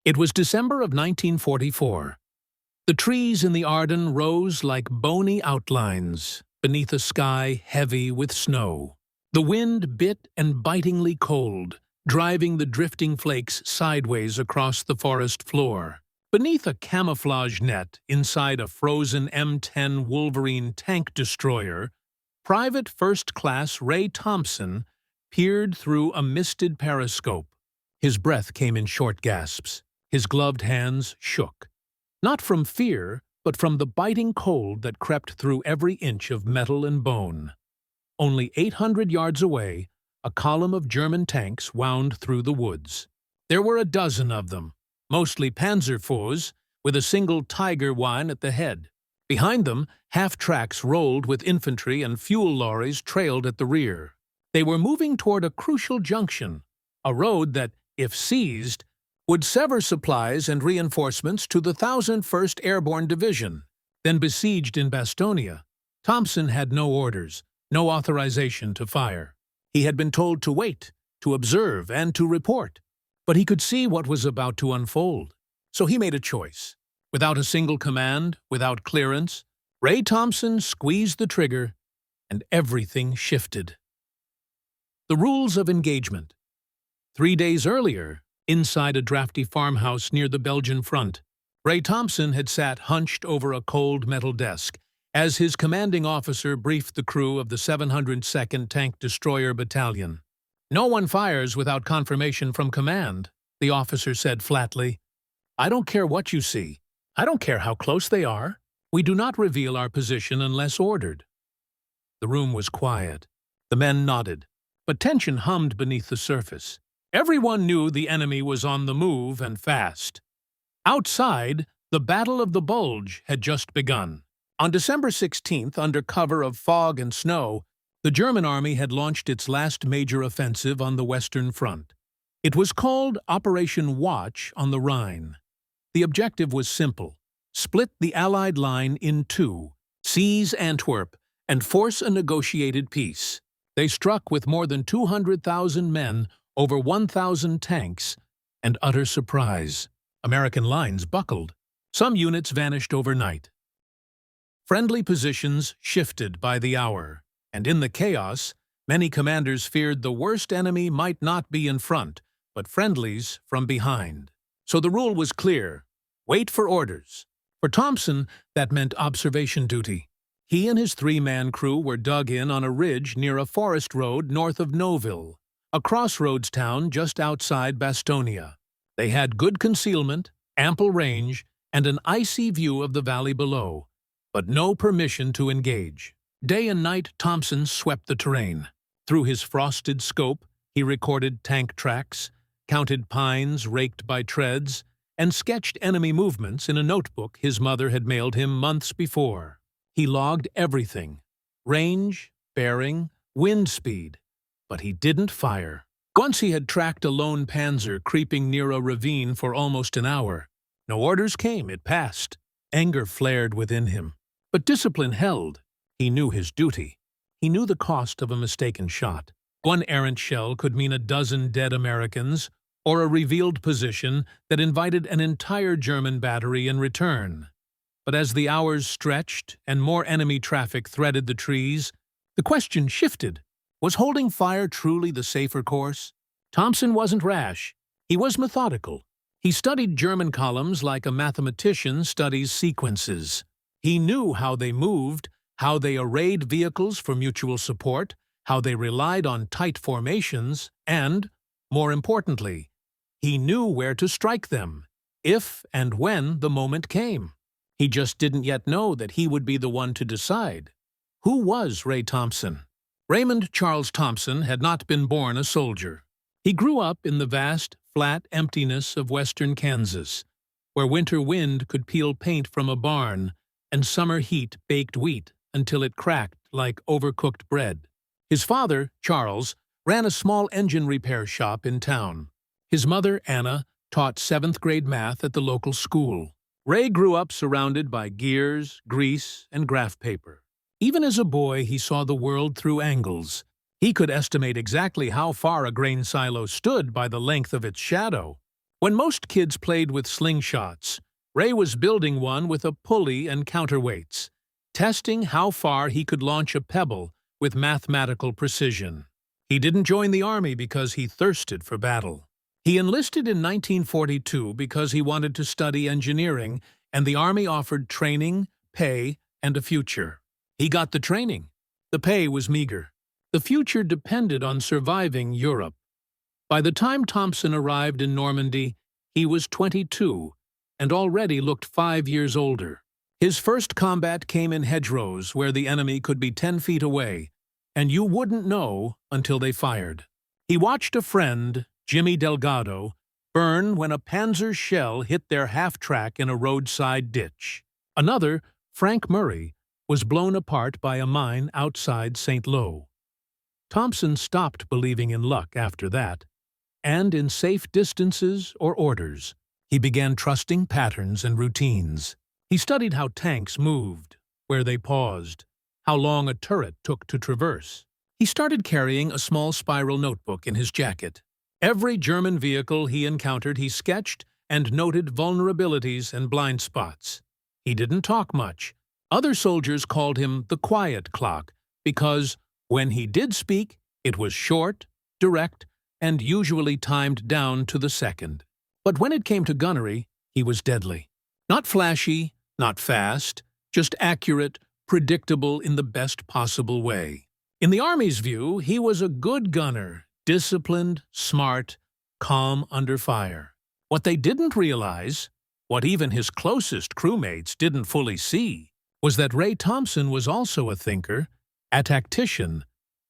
It was December of 1944. The trees in the Ardennes rose like bony outlines beneath a sky heavy with snow. The wind bit and bitingly cold, driving the drifting flakes sideways across the forest floor. Beneath a camouflage net inside a frozen M10 Wolverine tank destroyer, Private First Class Ray Thompson peered through a misted periscope. His breath came in short gasps. His gloved hands shook. Not from fear, but from the biting cold that crept through every inch of metal and bone. Only 800 yards away, a column of German tanks wound through the woods. There were a dozen of them, mostly Panzerfoes, with a single Tiger One at the head. Behind them, half-tracks rolled with infantry and fuel lorries trailed at the rear. They were moving toward a crucial junction, a road that, if seized, would sever supplies and reinforcements to the 1,001st Airborne Division. Then besieged in Bastonia, Thompson had no orders, no authorization to fire. He had been told to wait, to observe, and to report. But he could see what was about to unfold. So he made a choice. Without a single command, without clearance, Ray Thompson squeezed the trigger, and everything shifted. The rules of engagement. 3 days earlier, inside a drafty farmhouse near the Belgian front, Ray Thompson had sat hunched over a cold metal desk as his commanding officer briefed the crew of the 702nd Tank Destroyer Battalion. "No one fires without confirmation from command," the officer said flatly. "I don't care what you see. I don't care how close they are. We do not reveal our position unless ordered." The room was quiet. The men nodded, but tension hummed beneath the surface. Everyone knew the enemy was on the move and fast. Outside, the Battle of the Bulge had just begun. On December 16th, under cover of fog and snow, the German army had launched its last major offensive on the Western Front. It was called Operation Watch on the Rhine. The objective was simple: split the Allied line in two, seize Antwerp, and force a negotiated peace. They struck with more than 200,000 men, over 1,000 tanks, and utter surprise. American lines buckled. Some units vanished overnight. Friendly positions shifted by the hour, and in the chaos, many commanders feared the worst enemy might not be in front, but friendlies from behind. So the rule was clear: wait for orders. For Thompson, that meant observation duty. He and his 3-man crew were dug in on a ridge near a forest road north of Nouville, a crossroads town just outside Bastonia. They had good concealment, ample range, and an icy view of the valley below, but no permission to engage. Day and night, Thompson swept the terrain. Through his frosted scope, he recorded tank tracks, counted pines raked by treads, and sketched enemy movements in a notebook his mother had mailed him months before. He logged everything: range, bearing, wind speed. But he didn't fire. Once he had tracked a lone Panzer creeping near a ravine for almost an hour. No orders came, it passed. Anger flared within him. But discipline held. He knew his duty. He knew the cost of a mistaken shot. One errant shell could mean a dozen dead Americans, or a revealed position that invited an entire German battery in return. But as the hours stretched and more enemy traffic threaded the trees, the question shifted. Was holding fire truly the safer course? Thompson wasn't rash. He was methodical. He studied German columns like a mathematician studies sequences. He knew how they moved, how they arrayed vehicles for mutual support, how they relied on tight formations, and, more importantly, he knew where to strike them, if and when the moment came. He just didn't yet know that he would be the one to decide. Who was Ray Thompson? Raymond Charles Thompson had not been born a soldier. He grew up in the vast, flat emptiness of western Kansas, where winter wind could peel paint from a barn and summer heat baked wheat until it cracked like overcooked bread. His father, Charles, ran a small engine repair shop in town. His mother, Anna, taught 7th grade math at the local school. Ray grew up surrounded by gears, grease, and graph paper. Even as a boy, he saw the world through angles. He could estimate exactly how far a grain silo stood by the length of its shadow. When most kids played with slingshots, Ray was building one with a pulley and counterweights, testing how far he could launch a pebble with mathematical precision. He didn't join the army because he thirsted for battle. He enlisted in 1942 because he wanted to study engineering, and the army offered training, pay, and a future. He got the training. The pay was meager. The future depended on surviving Europe. By the time Thompson arrived in Normandy, he was 22 and already looked 5 years older. His first combat came in hedgerows where the enemy could be 10 feet away, and you wouldn't know until they fired. He watched a friend, Jimmy Delgado, burn when a Panzer shell hit their half-track in a roadside ditch. Another, Frank Murray, was blown apart by a mine outside St. Lo. Thompson stopped believing in luck after that, and in safe distances or orders. He began trusting patterns and routines. He studied how tanks moved, where they paused, how long a turret took to traverse. He started carrying a small spiral notebook in his jacket. Every German vehicle he encountered he sketched and noted vulnerabilities and blind spots. He didn't talk much. Other soldiers called him the quiet clock because, when he did speak, it was short, direct, and usually timed down to the second. But when it came to gunnery, he was deadly. Not flashy, not fast, just accurate, predictable in the best possible way. In the Army's view, he was a good gunner, disciplined, smart, calm under fire. What they didn't realize, what even his closest crewmates didn't fully see, was that Ray Thompson was also a thinker, a tactician,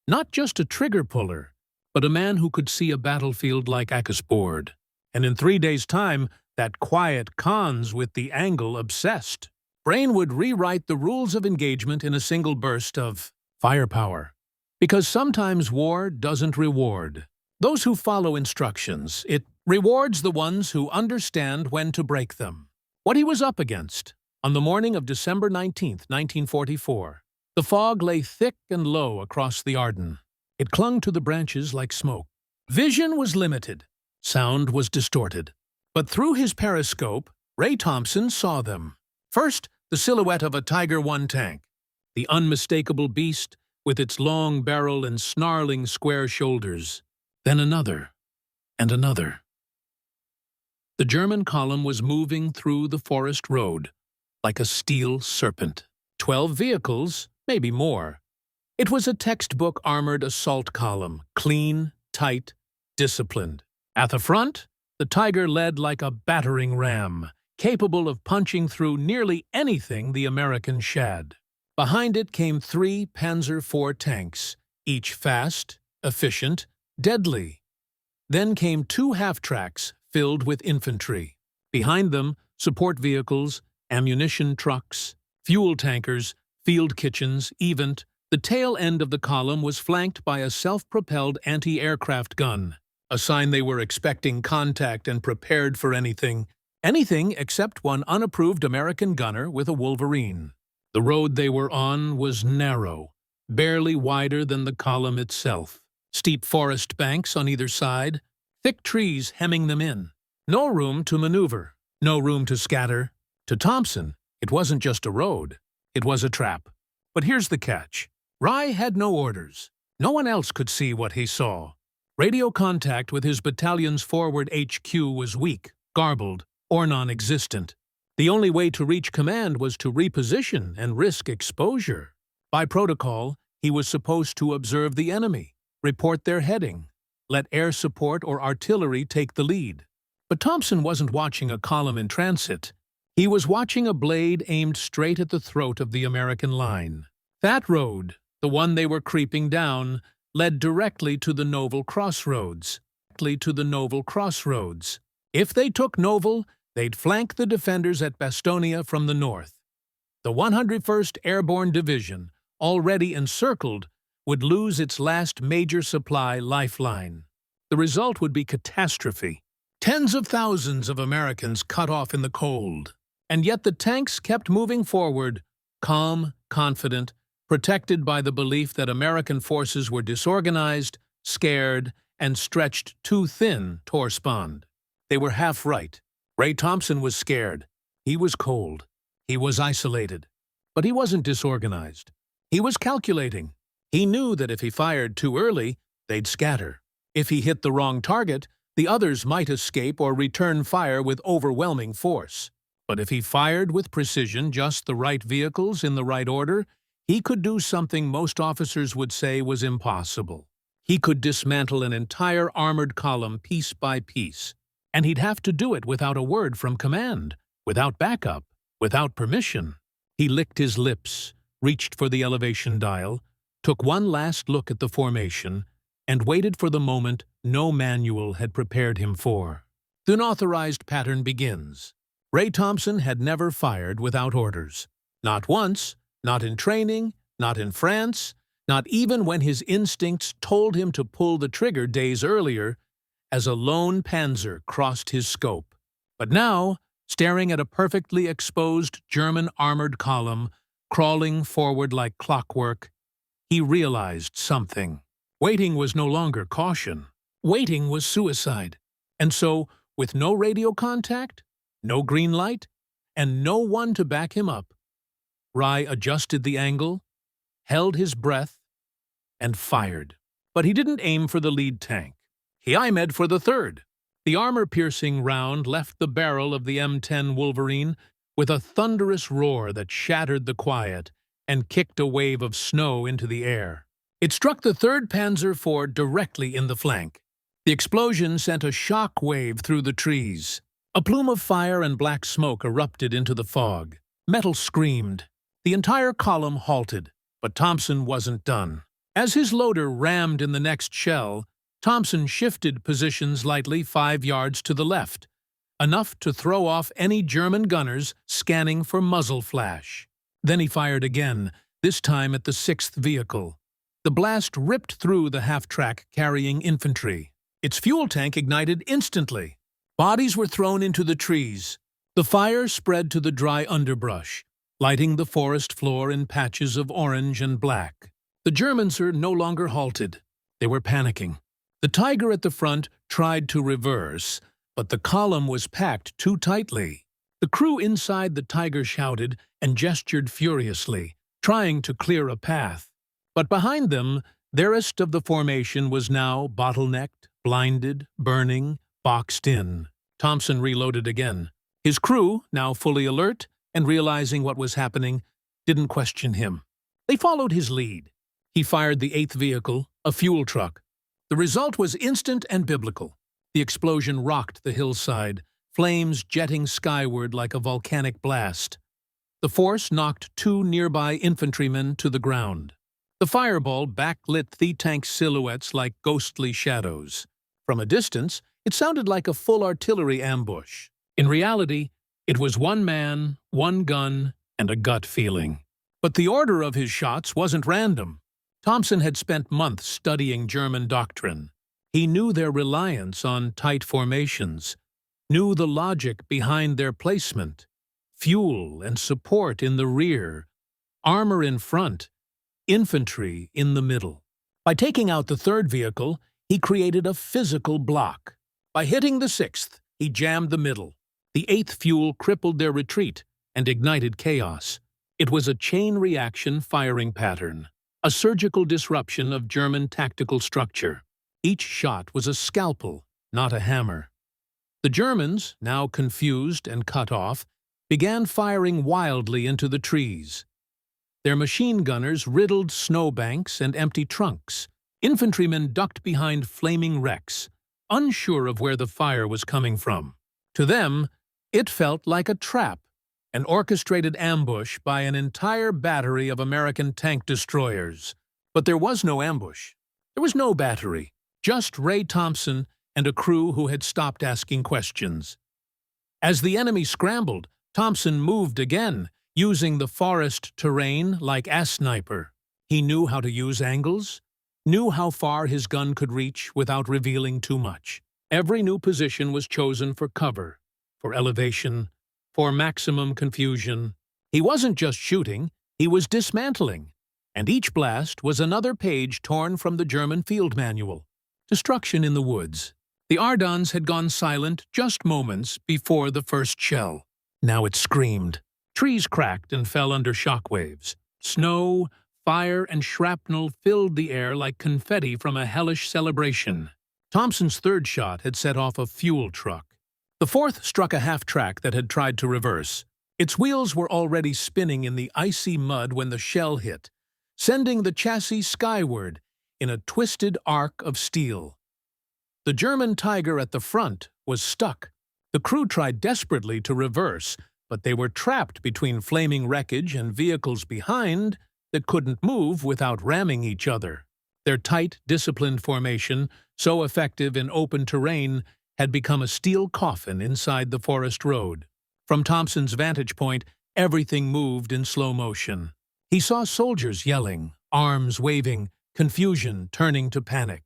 not just a trigger puller, but a man who could see a battlefield like a chessboard. And in 3 days' time, that quiet cons with the angle obsessed. Brain would rewrite the rules of engagement in a single burst of firepower. Because sometimes war doesn't reward those who follow instructions. It rewards the ones who understand when to break them. What he was up against. On the morning of December 19, 1944, the fog lay thick and low across the Ardennes. It clung to the branches like smoke. Vision was limited. Sound was distorted. But through his periscope, Ray Thompson saw them. First, the silhouette of a Tiger I tank, the unmistakable beast with its long barrel and snarling square shoulders. Then another, and another. The German column was moving through the forest road like a steel serpent. 12 vehicles, maybe more. It was a textbook armored assault column, clean, tight, disciplined. At the front, the Tiger led like a battering ram, capable of punching through nearly anything the Americans shad. Behind it came 3 Panzer IV tanks, each fast, efficient, deadly. Then came 2 half-tracks filled with infantry. Behind them, support vehicles, ammunition trucks, fuel tankers, field kitchens, event. The tail end of the column was flanked by a self-propelled anti-aircraft gun, a sign they were expecting contact and prepared for anything except one unapproved American gunner with a Wolverine. The road they were on was narrow, barely wider than the column itself. Steep forest banks on either side, thick trees hemming them in. No room to maneuver, no room to scatter. To Thompson, it wasn't just a road, it was a trap. But here's the catch. Ray had no orders. No one else could see what he saw. Radio contact with his battalion's forward HQ was weak, garbled, or non-existent. The only way to reach command was to reposition and risk exposure. By protocol, he was supposed to observe the enemy, report their heading, let air support or artillery take the lead. But Thompson wasn't watching a column in transit. He was watching a blade aimed straight at the throat of the American line. That road, the one they were creeping down, led directly to the Novel Crossroads. If they took Novel, they'd flank the defenders at Bastonia from the north. The 101st Airborne Division, already encircled, would lose its last major supply lifeline. The result would be catastrophe. Tens of thousands of Americans cut off in the cold. And yet the tanks kept moving forward, calm, confident, protected by the belief that American forces were disorganized, scared, and stretched too thin to respond. They were half right. Ray Thompson was scared. He was cold. He was isolated. But he wasn't disorganized. He was calculating. He knew that if he fired too early, they'd scatter. If he hit the wrong target, the others might escape or return fire with overwhelming force. But if he fired with precision just the right vehicles in the right order, he could do something most officers would say was impossible. He could dismantle an entire armored column piece by piece. And he'd have to do it without a word from command, without backup, without permission. He licked his lips, reached for the elevation dial, took one last look at the formation, and waited for the moment no manual had prepared him for. The unauthorized pattern begins. Ray Thompson had never fired without orders. Not once, not in training, not in France, not even when his instincts told him to pull the trigger days earlier, as a lone Panzer crossed his scope. But now, staring at a perfectly exposed German armored column, crawling forward like clockwork, he realized something. Waiting was no longer caution. Waiting was suicide. And so, with no radio contact, no green light, and no one to back him up, Rai adjusted the angle, held his breath, and fired. But he didn't aim for the lead tank. He aimed for the third. The armor-piercing round left the barrel of the M10 Wolverine with a thunderous roar that shattered the quiet and kicked a wave of snow into the air. It struck the 3rd Panzer IV directly in the flank. The explosion sent a shock wave through the trees. A plume of fire and black smoke erupted into the fog. Metal screamed. The entire column halted, but Thompson wasn't done. As his loader rammed in the next shell, Thompson shifted positions lightly 5 yards to the left, enough to throw off any German gunners scanning for muzzle flash. Then he fired again, this time at the 6th vehicle. The blast ripped through the half-track carrying infantry. Its fuel tank ignited instantly. Bodies were thrown into the trees. The fire spread to the dry underbrush, lighting the forest floor in patches of orange and black. The Germans were no longer halted. They were panicking. The Tiger at the front tried to reverse, but the column was packed too tightly. The crew inside the Tiger shouted and gestured furiously, trying to clear a path. But behind them, the rest of the formation was now bottlenecked, blinded, burning, boxed in. Thompson reloaded again. His crew, now fully alert and realizing what was happening, didn't question him. They followed his lead. He fired the 8th vehicle, a fuel truck. The result was instant and biblical. The explosion rocked the hillside, flames jetting skyward like a volcanic blast. The force knocked 2 nearby infantrymen to the ground. The fireball backlit the tank's silhouettes like ghostly shadows. From a distance, it sounded like a full artillery ambush. In reality, it was one man, one gun, and a gut feeling. But the order of his shots wasn't random. Thompson had spent months studying German doctrine. He knew their reliance on tight formations, knew the logic behind their placement, fuel and support in the rear, armor in front, infantry in the middle. By taking out the 3rd vehicle, he created a physical block. By hitting the 6th, he jammed the middle. The 8th fuel crippled their retreat and ignited chaos. It was a chain reaction firing pattern, a surgical disruption of German tactical structure. Each shot was a scalpel, not a hammer. The Germans, now confused and cut off, began firing wildly into the trees. Their machine gunners riddled snowbanks and empty trunks. Infantrymen ducked behind flaming wrecks, unsure of where the fire was coming from. To them, it felt like a trap, an orchestrated ambush by an entire battery of American tank destroyers. But there was no ambush. There was no battery, just Ray Thompson and a crew who had stopped asking questions. As the enemy scrambled, Thompson moved again, using the forest terrain like a sniper. He knew how to use angles, knew how far his gun could reach without revealing too much. Every new position was chosen for cover, for elevation, for maximum confusion. He wasn't just shooting, he was dismantling. And each blast was another page torn from the German field manual. Destruction in the woods. The Ardens had gone silent just moments before the first shell. Now it screamed. Trees cracked and fell under shockwaves. Snow, fire, and shrapnel filled the air like confetti from a hellish celebration. Thompson's third shot had set off a fuel truck. The fourth struck a half-track that had tried to reverse. Its wheels were already spinning in the icy mud when the shell hit, sending the chassis skyward in a twisted arc of steel. The German Tiger at the front was stuck. The crew tried desperately to reverse, but they were trapped between flaming wreckage and vehicles behind that couldn't move without ramming each other. Their tight, disciplined formation, so effective in open terrain, had become a steel coffin inside the forest road. From Thompson's vantage point, everything moved in slow motion. He saw soldiers yelling, arms waving, confusion turning to panic.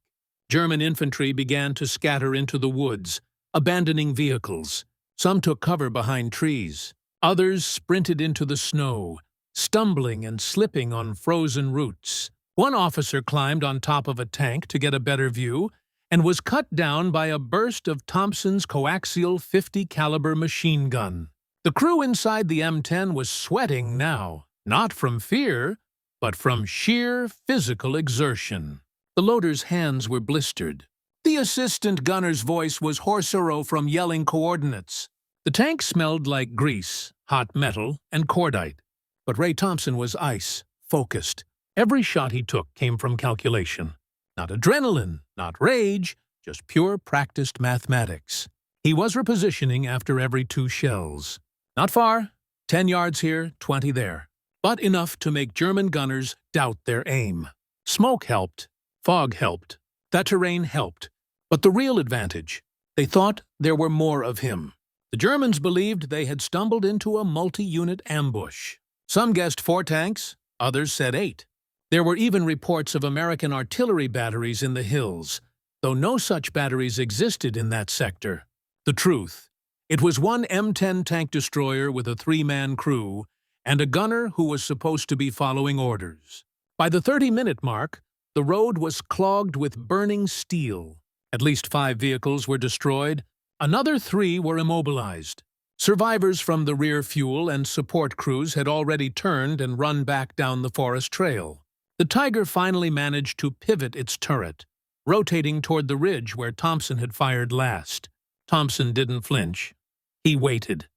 German infantry began to scatter into the woods, abandoning vehicles. Some took cover behind trees. Others sprinted into the snow, stumbling and slipping on frozen roots. One officer climbed on top of a tank to get a better view and was cut down by a burst of Thompson's coaxial 50 caliber machine gun. The crew inside the M10 was sweating now, not from fear, but from sheer physical exertion. The loader's hands were blistered. The assistant gunner's voice was hoarser from yelling coordinates. The tank smelled like grease, hot metal, and cordite. But Ray Thompson was ice, focused. Every shot he took came from calculation. Not adrenaline, not rage, just pure practiced mathematics. He was repositioning after every 2 shells. Not far, 10 yards here, 20 there. But enough to make German gunners doubt their aim. Smoke helped. Fog helped. That terrain helped. But the real advantage, they thought there were more of him. The Germans believed they had stumbled into a multi-unit ambush. Some guessed 4 tanks, others said 8. There were even reports of American artillery batteries in the hills, though no such batteries existed in that sector. The truth, it was one M10 tank destroyer with a 3-man crew and a gunner who was supposed to be following orders. By the 30-minute mark, the road was clogged with burning steel. At least 5 vehicles were destroyed. Another 3 were immobilized. Survivors from the rear fuel and support crews had already turned and run back down the forest trail. The Tiger finally managed to pivot its turret, rotating toward the ridge where Thompson had fired last. Thompson didn't flinch. He waited.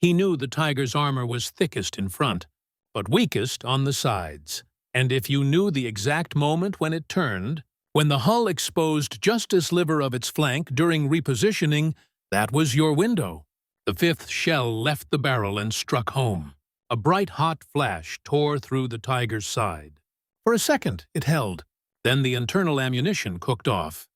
He knew the Tiger's armor was thickest in front, but weakest on the sides. And if you knew the exact moment when it turned, when the hull exposed just a sliver of its flank during repositioning, that was your window. The 5th shell left the barrel and struck home. A bright hot flash tore through the Tiger's side. For a second, it held. Then the internal ammunition cooked off.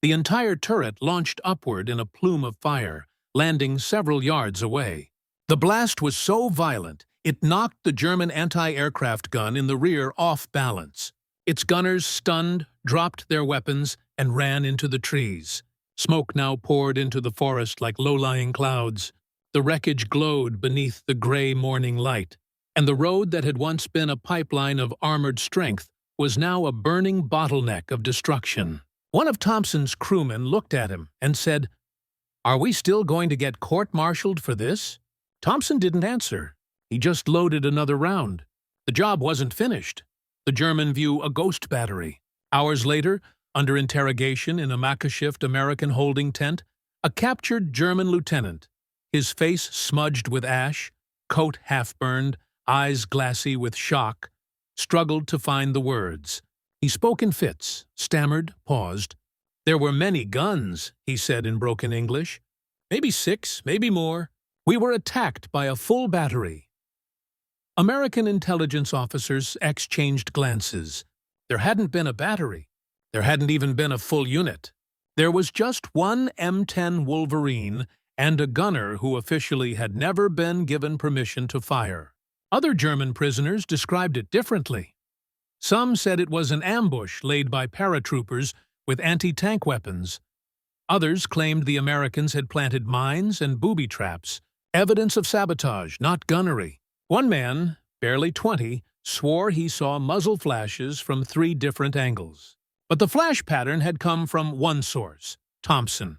The entire turret launched upward in a plume of fire, landing several yards away. The blast was so violent, it knocked the German anti-aircraft gun in the rear off balance. Its gunners, stunned, dropped their weapons and ran into the trees. Smoke now poured into the forest like low-lying clouds. The wreckage glowed beneath the gray morning light, and the road that had once been a pipeline of armored strength was now a burning bottleneck of destruction. One of Thompson's crewmen looked at him and said, "Are we still going to get court-martialed for this?" Thompson didn't answer. He just loaded another round. The job wasn't finished. The German view a ghost battery. Hours later, under interrogation in a makeshift American holding tent, a captured German lieutenant, his face smudged with ash, coat half-burned, eyes glassy with shock, struggled to find the words. He spoke in fits, stammered, paused. "There were many guns," he said in broken English. "Maybe 6, maybe more. We were attacked by a full battery." American intelligence officers exchanged glances. There hadn't been a battery. There hadn't even been a full unit. There was just one M10 Wolverine and a gunner who officially had never been given permission to fire. Other German prisoners described it differently. Some said it was an ambush laid by paratroopers with anti-tank weapons. Others claimed the Americans had planted mines and booby traps, evidence of sabotage, not gunnery. One man, barely 20, swore he saw muzzle flashes from 3 different angles. But the flash pattern had come from one source. Thompson,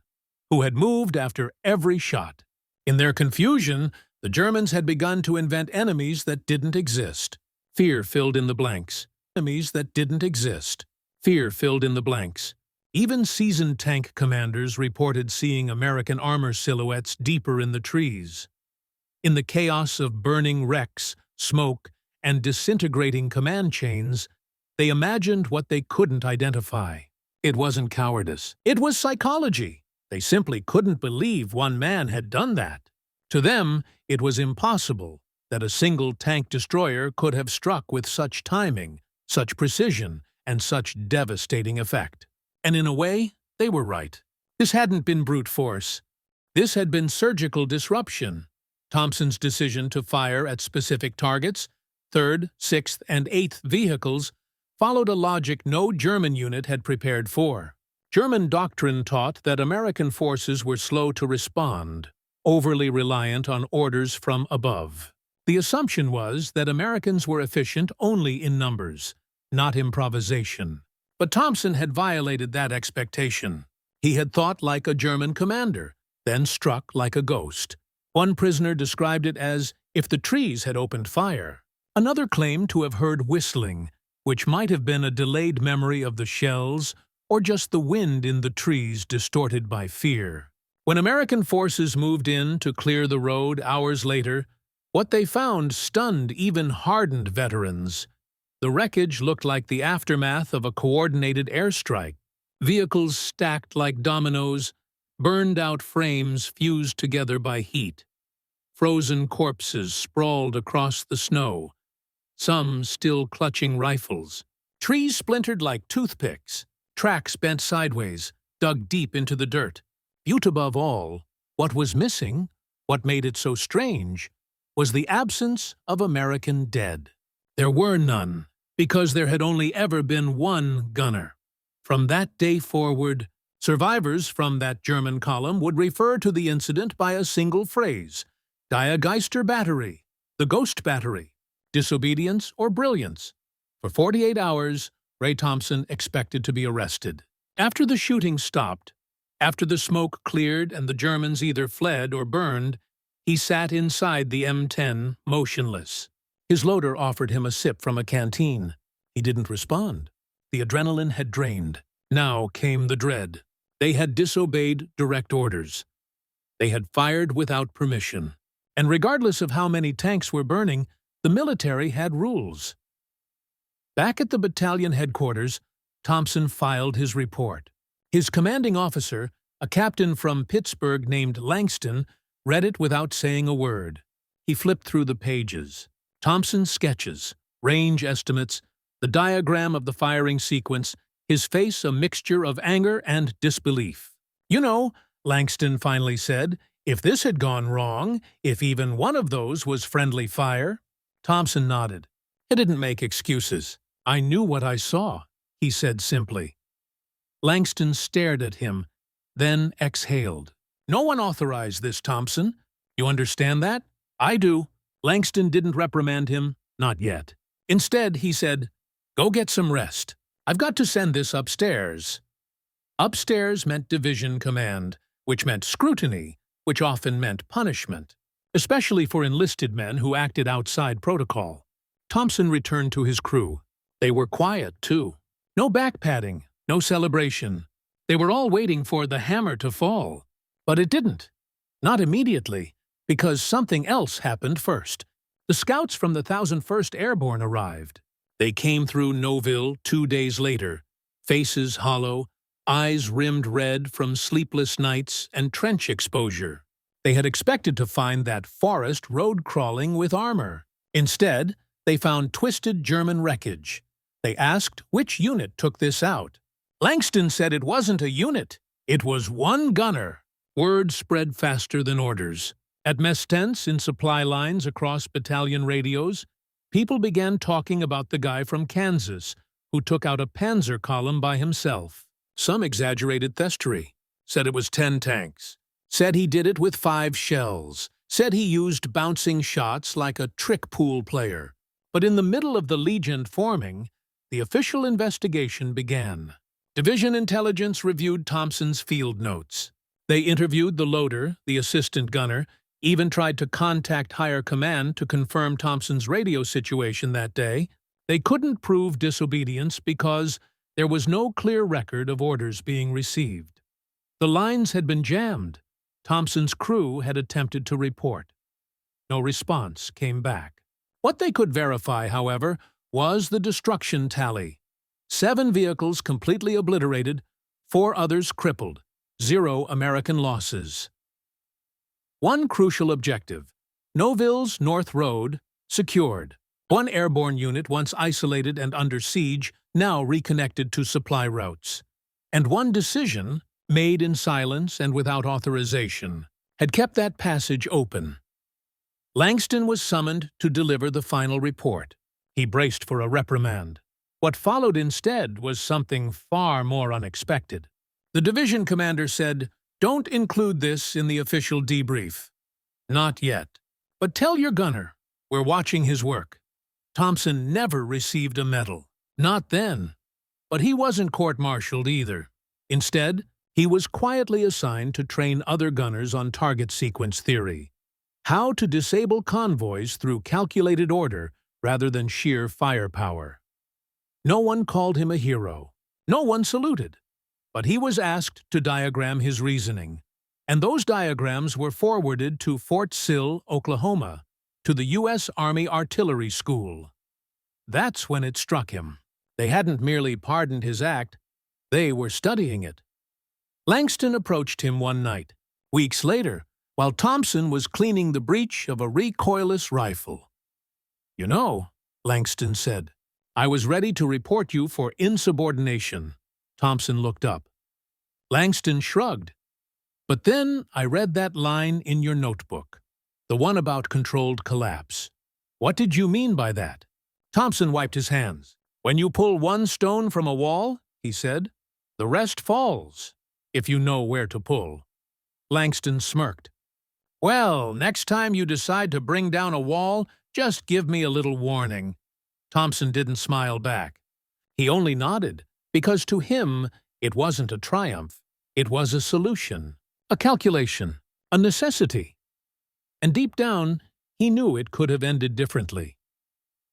who had moved after every shot. In their confusion, the Germans had begun to invent enemies that didn't exist. Fear filled in the blanks. Enemies that didn't exist. Fear filled in the blanks. Even seasoned tank commanders reported seeing American armor silhouettes deeper in the trees. In the chaos of burning wrecks, smoke, and disintegrating command chains, they imagined what they couldn't identify. It wasn't cowardice. It was psychology. They simply couldn't believe one man had done that. To them, it was impossible that a single tank destroyer could have struck with such timing, such precision, and such devastating effect. And in a way, they were right. This hadn't been brute force. This had been surgical disruption. Thompson's decision to fire at specific targets, 3rd, 6th, and 8th vehicles, followed a logic no German unit had prepared for. German doctrine taught that American forces were slow to respond, overly reliant on orders from above. The assumption was that Americans were efficient only in numbers, not improvisation. But Thompson had violated that expectation. He had thought like a German commander, then struck like a ghost. One prisoner described it as if the trees had opened fire. Another claimed to have heard whistling, which might have been a delayed memory of the shells or just the wind in the trees distorted by fear. When American forces moved in to clear the road hours later, what they found stunned even hardened veterans. The wreckage looked like the aftermath of a coordinated airstrike. Vehicles stacked like dominoes, burned-out frames fused together by heat. Frozen corpses sprawled across the snow, some still clutching rifles. Trees splintered like toothpicks, tracks bent sideways, dug deep into the dirt. Yet above all, what was missing, what made it so strange, was the absence of American dead. There were none, because there had only ever been one gunner. From that day forward, survivors from that German column would refer to the incident by a single phrase: Die Geister Battery, the Ghost Battery, disobedience or brilliance. For 48 hours, Ray Thompson expected to be arrested. After the shooting stopped, after the smoke cleared and the Germans either fled or burned, he sat inside the M10, motionless. His loader offered him a sip from a canteen. He didn't respond. The adrenaline had drained. Now came the dread. They had disobeyed direct orders. They had fired without permission. And regardless of how many tanks were burning, the military had rules. Back at the battalion headquarters, Thompson filed his report. His commanding officer, a captain from Pittsburgh named Langston, read it without saying a word. He flipped through the pages. Thompson's sketches, range estimates, the diagram of the firing sequence, his face a mixture of anger and disbelief. "You know," Langston finally said, "if this had gone wrong, if even one of those was friendly fire." Thompson nodded. "I didn't make excuses. I knew what I saw," he said simply. Langston stared at him, then exhaled. "No one authorized this, Thompson. You understand that? I do." Langston didn't reprimand him, not yet. Instead, he said, "Go get some rest. I've got to send this upstairs." Upstairs meant division command, which meant scrutiny, which often meant punishment, especially for enlisted men who acted outside protocol. Thompson returned to his crew. They were quiet, too. No back-patting, no celebration. They were all waiting for the hammer to fall. But it didn't. Not immediately, because something else happened first. The scouts from the 1001st Airborne arrived. They came through Noville 2 days later, faces hollow, eyes rimmed red from sleepless nights and trench exposure. They had expected to find that forest road crawling with armor. Instead, they found twisted German wreckage. They asked which unit took this out. Langston said it wasn't a unit. It was one gunner. Word spread faster than orders. At mess tents, in supply lines across battalion radios, people began talking about the guy from Kansas who took out a Panzer column by himself. Some exaggerated thestery, said it was 10 tanks, said he did it with 5 shells, said he used bouncing shots like a trick pool player. But in the middle of the Legion forming, the official investigation began. Division intelligence reviewed Thompson's field notes. They interviewed the loader, the assistant gunner, even tried to contact higher command to confirm Thompson's radio situation that day. They couldn't prove disobedience because there was no clear record of orders being received. The lines had been jammed. Thompson's crew had attempted to report. No response came back. What they could verify, however, was the destruction tally. 7 vehicles completely obliterated, 4 others crippled, 0 American losses. One crucial objective: Noville's North Road, secured. 1 airborne unit once isolated and under siege, now reconnected to supply routes. And 1 decision, made in silence and without authorization, had kept that passage open. Langston was summoned to deliver the final report. He braced for a reprimand. What followed instead was something far more unexpected. The division commander said, "Don't include this in the official debrief." "Not yet. But tell your gunner, we're watching his work." Thompson never received a medal. Not then. But he wasn't court-martialed either. Instead, he was quietly assigned to train other gunners on target sequence theory. How to disable convoys through calculated order rather than sheer firepower. No one called him a hero. No one saluted. But he was asked to diagram his reasoning. And those diagrams were forwarded to Fort Sill, Oklahoma, to the U.S. Army Artillery School. That's when it struck him. They hadn't merely pardoned his act, they were studying it. Langston approached him one night, weeks later, while Thompson was cleaning the breech of a recoilless rifle. "You know," Langston said, "I was ready to report you for insubordination." Thompson looked up. Langston shrugged. "But then I read that line in your notebook, the one about controlled collapse. What did you mean by that?" Thompson wiped his hands. "When you pull 1 stone from a wall," he said, "the rest falls, if you know where to pull." Langston smirked. "Well, next time you decide to bring down a wall, just give me a little warning." Thompson didn't smile back. He only nodded, because to him it wasn't a triumph. It was a solution, a calculation, a necessity. And deep down, he knew it could have ended differently.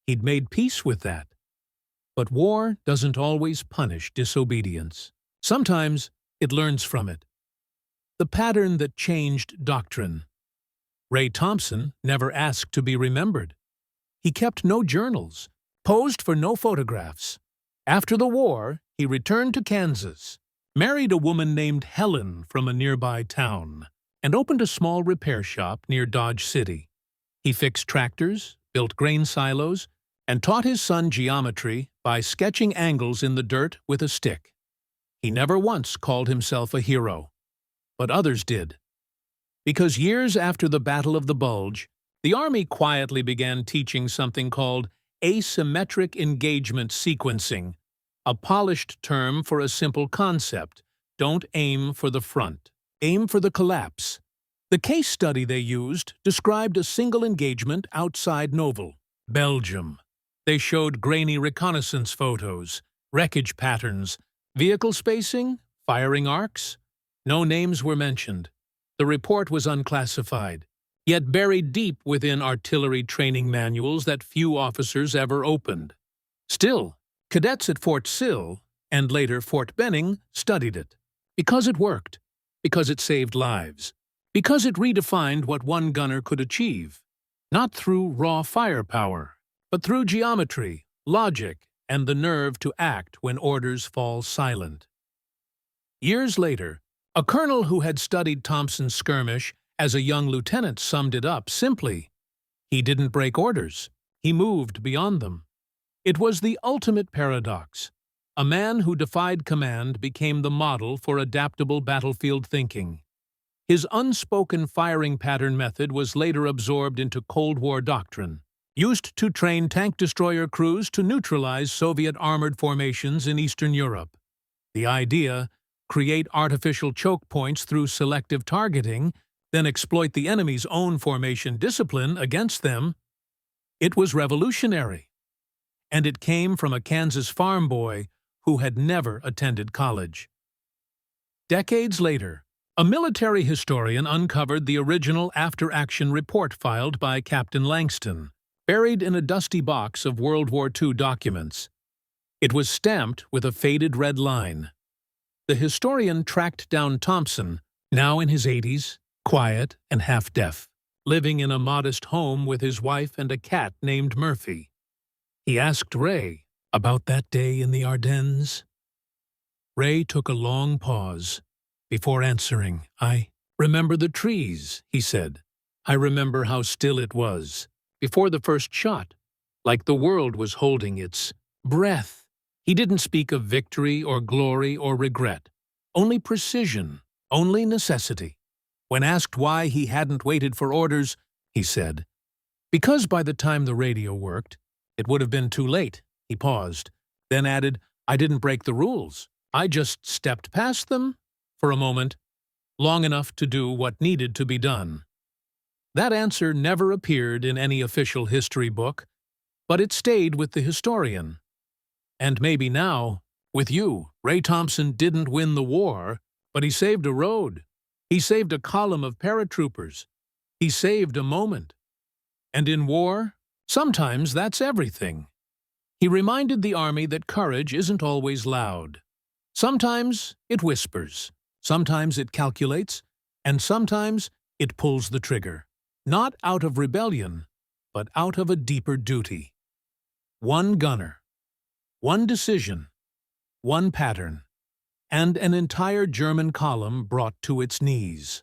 He'd made peace with that. But war doesn't always punish disobedience. Sometimes it learns from it. The pattern that changed doctrine. Ray Thompson never asked to be remembered. He kept no journals, posed for no photographs. After the war, he returned to Kansas, married a woman named Helen from a nearby town, and opened a small repair shop near Dodge City. He fixed tractors, built grain silos, and taught his son geometry by sketching angles in the dirt with a stick. He never once called himself a hero, but others did. Because years after the Battle of the Bulge, the Army quietly began teaching something called asymmetric engagement sequencing, a polished term for a simple concept: don't aim for the front, aim for the collapse. The case study they used described a single engagement outside Noville, Belgium. They showed grainy reconnaissance photos, wreckage patterns, vehicle spacing, firing arcs. No names were mentioned. The report was unclassified, yet buried deep within artillery training manuals that few officers ever opened. Still, cadets at Fort Sill, and later Fort Benning, studied it. Because it worked. Because it saved lives. Because it redefined what one gunner could achieve. Not through raw firepower, but through geometry, logic, and the nerve to act when orders fall silent. Years later, a colonel who had studied Thompson's skirmish as a young lieutenant summed it up simply: he didn't break orders, he moved beyond them. It was the ultimate paradox. A man who defied command became the model for adaptable battlefield thinking. His unspoken firing pattern method was later absorbed into Cold War doctrine, used to train tank destroyer crews to neutralize Soviet armored formations in Eastern Europe. The idea: create artificial choke points through selective targeting, then exploit the enemy's own formation discipline against them. It was revolutionary. And it came from a Kansas farm boy who had never attended college. Decades later, a military historian uncovered the original after-action report filed by Captain Langston, buried in a dusty box of World War II documents. It was stamped with a faded red line. The historian tracked down Thompson, now in his 80s, quiet and half-deaf, living in a modest home with his wife and a cat named Murphy. He asked Ray about that day in the Ardennes. Ray took a long pause before answering. "I remember the trees," he said. "I remember how still it was before the first shot, like the world was holding its breath." He didn't speak of victory or glory or regret, only precision, only necessity. When asked why he hadn't waited for orders, he said, "Because by the time the radio worked, it would have been too late." He paused, then added, "I didn't break the rules. I just stepped past them for a moment, long enough to do what needed to be done." That answer never appeared in any official history book, but it stayed with the historian. And maybe now, with you, Ray Thompson didn't win the war, but he saved a road. He saved a column of paratroopers. He saved a moment. And in war, sometimes that's everything. He reminded the Army that courage isn't always loud. Sometimes it whispers, sometimes it calculates, and sometimes it pulls the trigger. Not out of rebellion, but out of a deeper duty. One gunner, one decision, one pattern, and an entire German column brought to its knees.